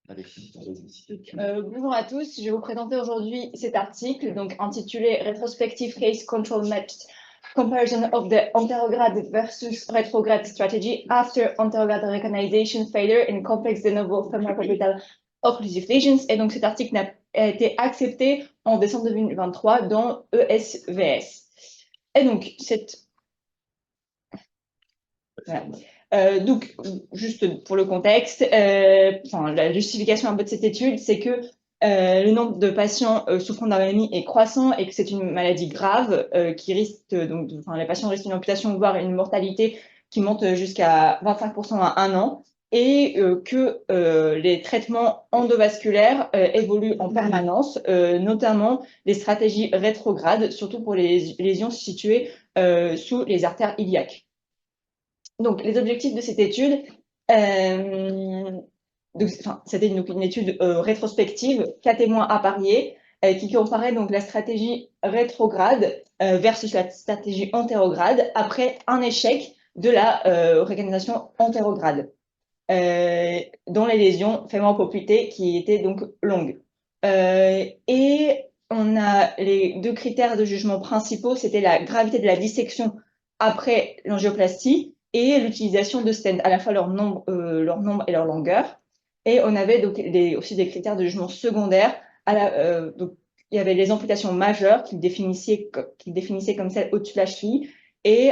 Allez, vas-y. Bonjour à tous, je vais vous présenter aujourd'hui cet article donc intitulé Retrospective Case Control Matched Comparison of the Anterograde versus Retrograde Strategy After Anterograde Recognition Failure in Complex de Novo Femoral Popliteal Occlusive Lesions. Et donc cet article a été accepté en décembre 2023 dans ESVS. Et donc voilà. Donc, juste pour le contexte, la justification un peu de cette étude, c'est que le nombre de patients souffrant d'anémie est croissant et que c'est une maladie grave qui risque, les patients risquent une amputation, voire une mortalité qui monte jusqu'à 25% à 1 an, et que les traitements endovasculaires évoluent en permanence, notamment les stratégies rétrogrades, surtout pour les lésions situées sous les artères iliaques. Donc, les objectifs de cette étude, c'était une étude rétrospective, 4 témoins appariés, qui comparait donc la stratégie rétrograde versus la stratégie antérograde après un échec de la réorganisation antérograde, dont les lésions fémoro-poplitées qui étaient donc longues. Et on a les deux critères de jugement principaux, c'était la gravité de la dissection après l'angioplastie et l'utilisation de stents, à la fois leur nombre et leur longueur. Et on avait donc aussi des critères de jugement secondaires. Donc, il y avait les amputations majeures qu'ils définissaient comme celles au-dessus de la cheville et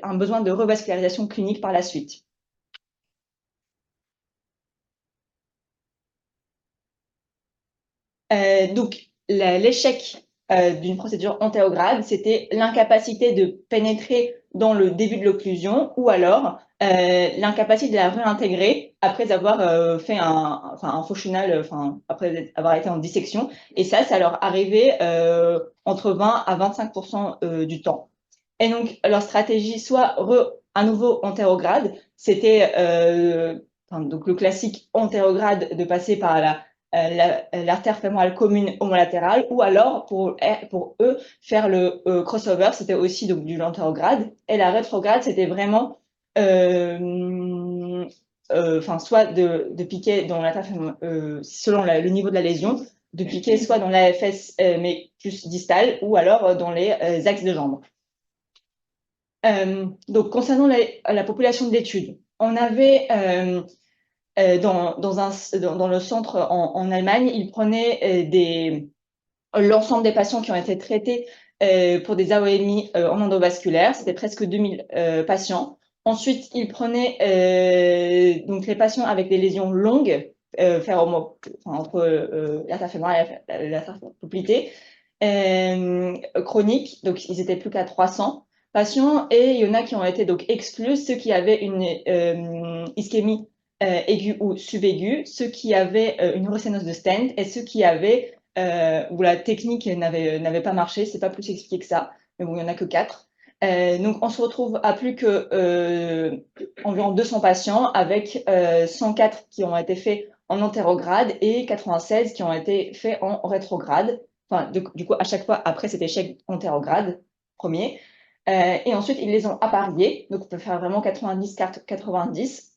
un besoin de revascularisation clinique par la suite. Donc, l'échec d'une procédure antérograde, c'était l'incapacité de pénétrer dans le début de l'occlusion ou alors l'incapacité de la réintégrer après avoir fait un faux chenal, après avoir été en dissection. Et ça leur arrivait entre 20 à 25% du temps. Et donc, leur stratégie, soit à nouveau antérograde, c'était donc le classique antérograde de passer par l'artère fémorale commune homolatérale, ou alors pour eux faire le crossover, c'était aussi donc du antérograde, et la rétrograde, c'était vraiment soit de piquer dans l'artère selon le niveau de la lésion, de piquer soit dans la fesse mais plus distale, ou alors dans les axes de jambes. Donc concernant la population de l'étude, on avait dans le centre en Allemagne, ils prenaient l'ensemble des patients qui ont été traités pour des AOMI en endovasculaire, c'était presque 2000 patients. Ensuite, ils prenaient donc les patients avec des lésions longues, entre l'artère fémorale et l'artère poplitée, chroniques, donc ils étaient plus qu'à 300 patients, et il y en a qui ont été donc exclus, ceux qui avaient une ischémie aiguë ou subaiguë, ceux qui avaient une ressénose de stent et ceux qui avaient où la technique n'avait pas marché. C'est pas plus expliqué que ça, mais bon, il n'y en a que 4. Donc, on se retrouve à plus que environ 200 patients avec 104 qui ont été faits en antérograde et 96 qui ont été faits en rétrograde. Enfin, du coup, à chaque fois, après cet échec antérograde, premier. Et ensuite, ils les ont appariés. Donc, on peut faire vraiment 90-90.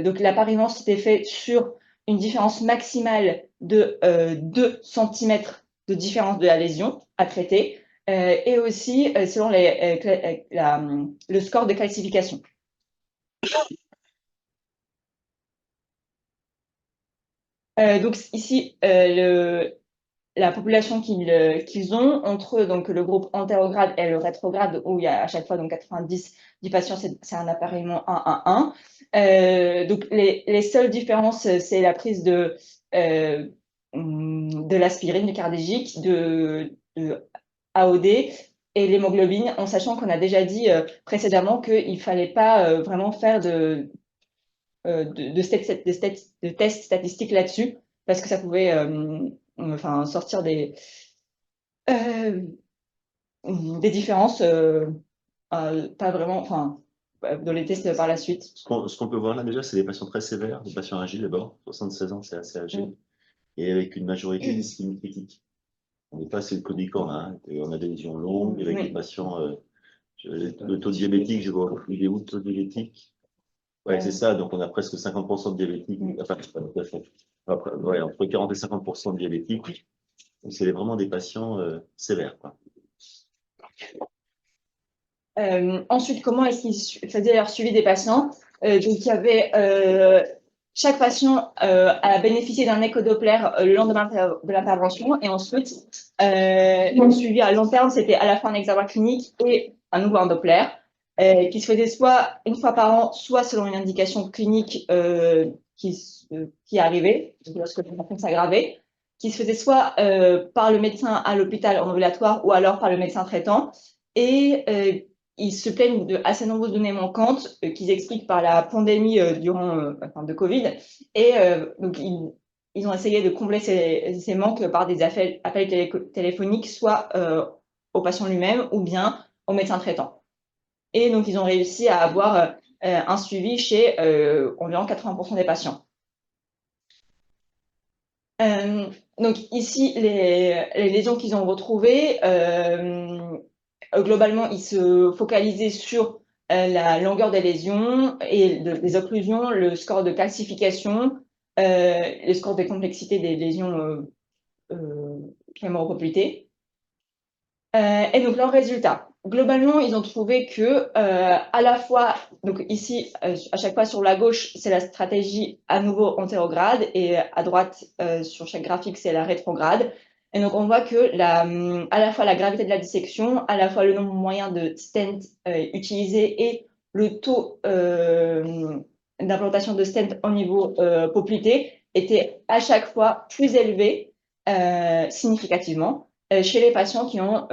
Donc, l'appariement s'était fait sur une différence maximale de 2 cm de différence de la lésion à traiter, et aussi selon le score de calcification. Donc ici, la population qu'ils ont entre donc, le groupe antérograde et le rétrograde, où il y a à chaque fois donc 90 du patient, c'est un appariement 1-1-1. Donc les seules différences, c'est la prise de l'aspirine, du cardégique, de AOD et l'hémoglobine, en sachant qu'on a déjà dit précédemment qu'il ne fallait pas vraiment faire de tests statistiques là-dessus, parce que ça pouvait sortir euh, des différences pas vraiment, dans les tests par la suite. Ce qu'on peut voir là déjà, c'est des patients très sévères, des patients âgés d'abord. 76 ans, c'est assez âgé. Et avec une majorité d'ischémie critique. On n'est pas assez conicorne, hein. On a des lésions longues, avec des patients, le taux diabétique, je vois, il est où le taux diabétique? Ouais, c'est ça. Donc, on a presque 50% de diabétiques. Enfin, c'est pas tout à fait. Après, ouais, entre 40 et 50% de diabétiques. Donc, c'est vraiment des patients sévères, quoi. Ensuite, comment est-ce qu'ils faisaient leur suivi des patients? Donc, il y avait chaque patient a bénéficié d'un écho-Doppler le lendemain de l'intervention, et ensuite, le suivi à long terme, c'était à la fois un examen clinique et un nouveau un Doppler, qui se faisait soit une fois par an, soit selon une indication clinique qui arrivait, lorsque le symptôme s'aggravait, qui se faisait soit par le médecin à l'hôpital en ambulatoire ou alors par le médecin traitant. Et ils se plaignent de assez nombreuses données manquantes qu'ils expliquent par la pandémie de Covid. Et donc, ils ont essayé de combler ces manques par des appels téléphoniques, soit au patient lui-même ou bien au médecin traitant. Et donc, ils ont réussi à avoir un suivi chez environ 80% des patients. Donc ici, les lésions qu'ils ont retrouvées, globalement, ils se focalisaient sur la longueur des lésions et des occlusions, le score de calcification, le score de complexité des lésions hémoropoplitées. Et donc, leurs résultats. Globalement, ils ont trouvé que, à la fois, donc ici, à chaque fois sur la gauche, c'est la stratégie à nouveau antérograde, et à droite, sur chaque graphique, c'est la rétrograde. Et donc, on voit que à la fois la gravité de la dissection, à la fois le nombre moyen de stents utilisés et le taux d'implantation de stents au niveau poplité était à chaque fois plus élevé significativement chez les patients qui ont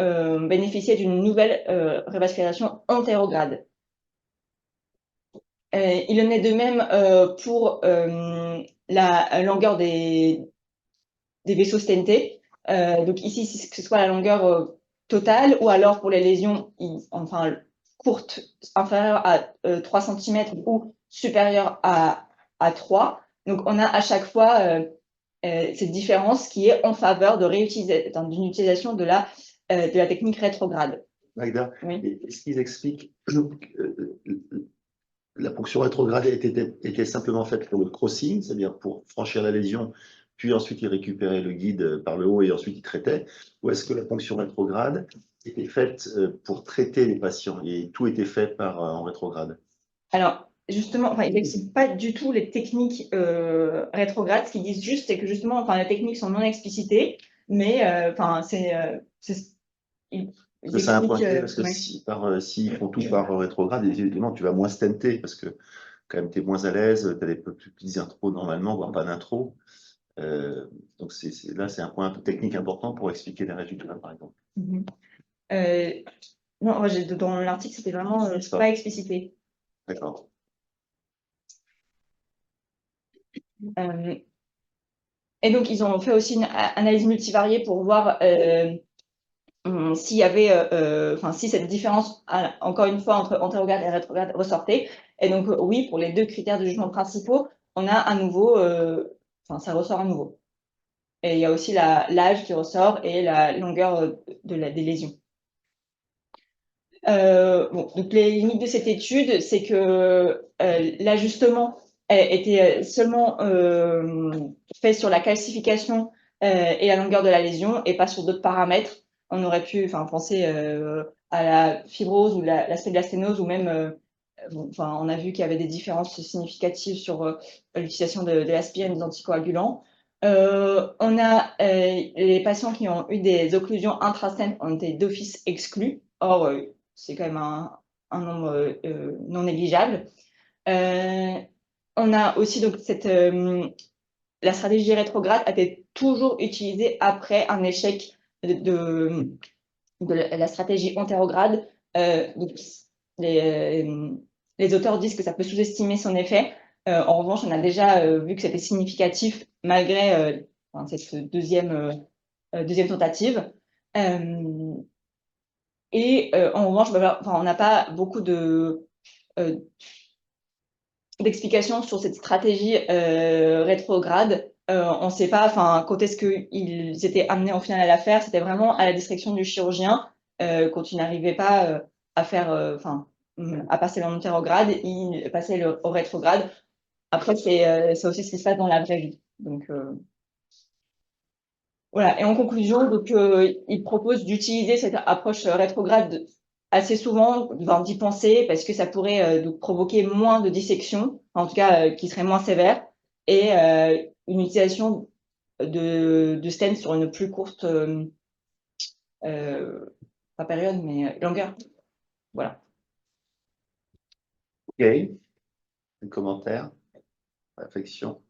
bénéficié d'une nouvelle revascularisation antérograde. Il en est de même pour la longueur des vaisseaux stentés. Donc ici, que ce soit la longueur totale ou alors pour les lésions enfin, courtes, inférieures à 3 cm ou supérieures à 3. Donc on a à chaque fois cette différence qui est en faveur d'une utilisation de la technique rétrograde. Magda, Oui. est-ce qu'ils expliquent que la ponction rétrograde était simplement faite pour le crossing, c'est-à-dire pour franchir la lésion, puis ensuite ils récupéraient le guide par le haut et ensuite ils traitaient, ou est-ce que la ponction rétrograde était faite pour traiter les patients et tout était fait en rétrograde? Alors, justement, enfin, ils n'expliquent pas du tout les techniques rétrogrades. Ce qu'ils disent juste, c'est que justement, enfin, les techniques sont non explicitées, mais enfin, Parce que c'est un point clé, parce que ouais. s'ils font tout par rétrograde, évidemment, tu vas moins stenter, parce que quand même, tu es moins à l'aise, tu as des petites intros normalement, voire pas d'intro. Donc là, c'est un point un peu technique important pour expliquer les résultats, par exemple. Non, dans l'article, c'était vraiment pas explicité. D'accord. Et donc, ils ont fait aussi une analyse multivariée pour voir s'il y avait, enfin, si cette différence, encore une fois, entre antérograde et rétrograde ressortait. Et donc, oui, pour les deux critères de jugement principaux, on a à nouveau, enfin, ça ressort à nouveau. Et il y a aussi l'âge qui ressort et la longueur des lésions. Bon, donc les limites de cette étude, c'est que l'ajustement était seulement fait sur la calcification et la longueur de la lésion et pas sur d'autres paramètres. On aurait pu penser à la fibrose ou l'aspect de la sténose, ou même, on a vu qu'il y avait des différences significatives sur l'utilisation de l'aspirine et des anticoagulants. On a les patients qui ont eu des occlusions intrastènes ont été d'office exclus. Or, c'est quand même un nombre non négligeable. On a aussi donc la stratégie rétrograde a été toujours utilisée après un échec de la stratégie antérograde. Donc les auteurs disent que ça peut sous-estimer son effet. En revanche, on a déjà vu que c'était significatif malgré cette deuxième tentative. Et en revanche, on n'a pas beaucoup d'explications sur cette stratégie rétrograde. On ne sait pas quand est-ce qu'ils étaient amenés au final à la faire. C'était vraiment à la discrétion du chirurgien quand il n'arrivait pas à faire à passer l'antérograde, il passait au rétrograde. Après, c'est aussi ce qui se passe dans la vraie vie. Donc, voilà. Et en conclusion, donc, il propose d'utiliser cette approche rétrograde assez souvent, d'y penser, parce que ça pourrait donc provoquer moins de dissections, en tout cas, qui seraient moins sévères, et une utilisation de stents sur une plus courte, pas période, mais longueur. Voilà. OK. Un commentaire, réflexion.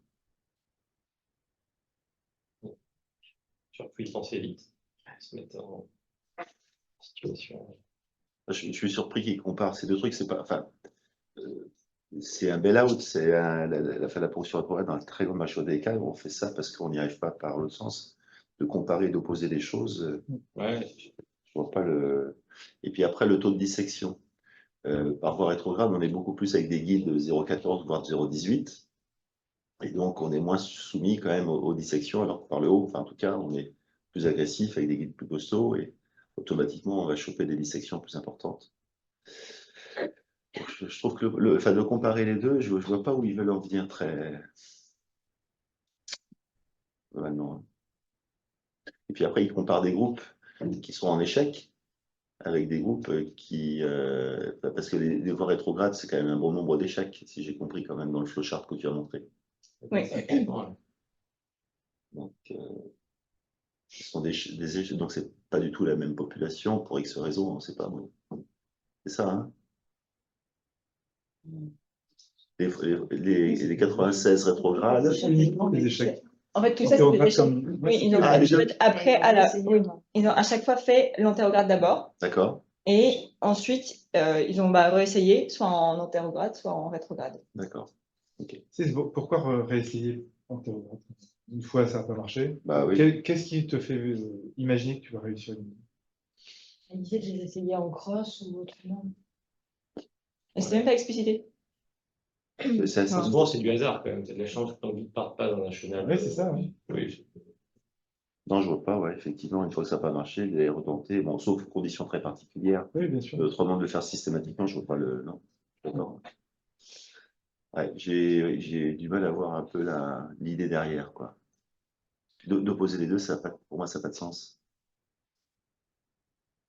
Surtout, il pensait vite. Se mettre en situation. Je suis surpris qu'il compare ces deux trucs. C'est pas, enfin, c'est un bel out. C'est la ponction rétrograde dans la très grande majorité des cas. On fait ça parce qu'on n'y arrive pas par le sens de comparer et d'opposer des choses. Ouais. Je vois pas le. Et puis après, le taux de dissection. Par voie rétrograde, on est beaucoup plus avec des guides de 0,14 voire de 0,18. Et donc, on est moins soumis quand même aux dissections, alors que par le haut, enfin, en tout cas, on est plus agressif avec des guides plus costauds et automatiquement, on va choper des dissections plus importantes. Donc, je trouve que enfin, de comparer les deux, je ne vois pas où ils veulent en venir très. Vraiment. Et puis après, ils comparent des groupes qui sont en échec avec des groupes qui. Parce que les voies rétrogrades, c'est quand même un bon nombre d'échecs, si j'ai compris quand même dans le flowchart que tu as montré. Oui. Donc, ce sont des échecs, donc c'est pas du tout la même population pour X raisons, on ne sait pas. Bon. C'est ça, hein? Les 96 rétrogrades. Uniquement les échecs. En fait, tout ça, c'est des échecs. Comme... Oui, ils ont après, ils ont à chaque fois fait l'antérograde d'abord. D'accord. Et ensuite, ils ont réessayé, soit en antérograde, soit en rétrograde. D'accord. Okay. Pourquoi réessayer antérograde? Une fois, ça n'a pas marché. Bah, oui. Qu'est-ce qui te fait imaginer que tu vas réussir? Elle disait de les essayer en cross ou autrement. Et c'était même pas explicité. Souvent, c'est du hasard quand même. C'est de la chance que ton guide ne parte pas dans un chenal. Oui, c'est ça. Oui. Oui. Non, je vois pas, ouais, effectivement, une fois que ça n'a pas marché, de les retenter, bon, sauf conditions très particulières. Oui, bien sûr. Autrement, de le faire systématiquement, je vois pas le. Non, d'accord. Ouais, j'ai du mal à voir un peu l'idée derrière, quoi. D'opposer les deux, pour moi, ça n'a pas de sens.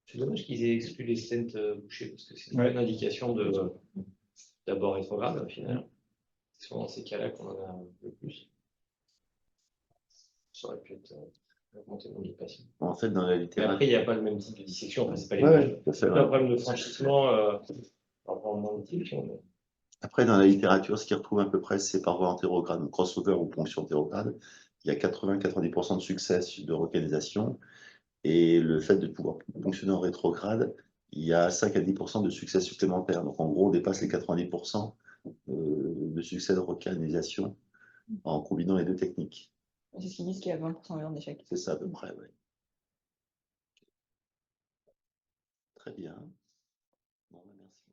C'est dommage qu'ils aient exclu les stents bouchés, parce que c'est une bonne indication d'abord rétrograde, au final. C'est souvent dans ces cas-là qu'on en a le plus. Ça aurait pu être augmenter le nombre de patients. En fait, dans la Mais littérature. après, il n'y a pas le même type de dissection. Enfin, c'est pas les mêmes. C'est pas un problème de franchissement par rapport au nombre de dissections. Mais... Après, dans la littérature, ce qu'ils retrouvent à peu près, c'est par voie antérograde, crossover ou ponction antérograde. Il y a 80-90% de succès de localisation. Et le fait de pouvoir fonctionner en rétrograde, il y a 5 à 10% de succès supplémentaires. Donc, en gros, on dépasse les 90% de succès de recanalisation en combinant les deux techniques. C'est ce qu'ils disent qu'il y a 20% d'échecs. C'est ça à peu près, oui. Très bien. Bon, merci.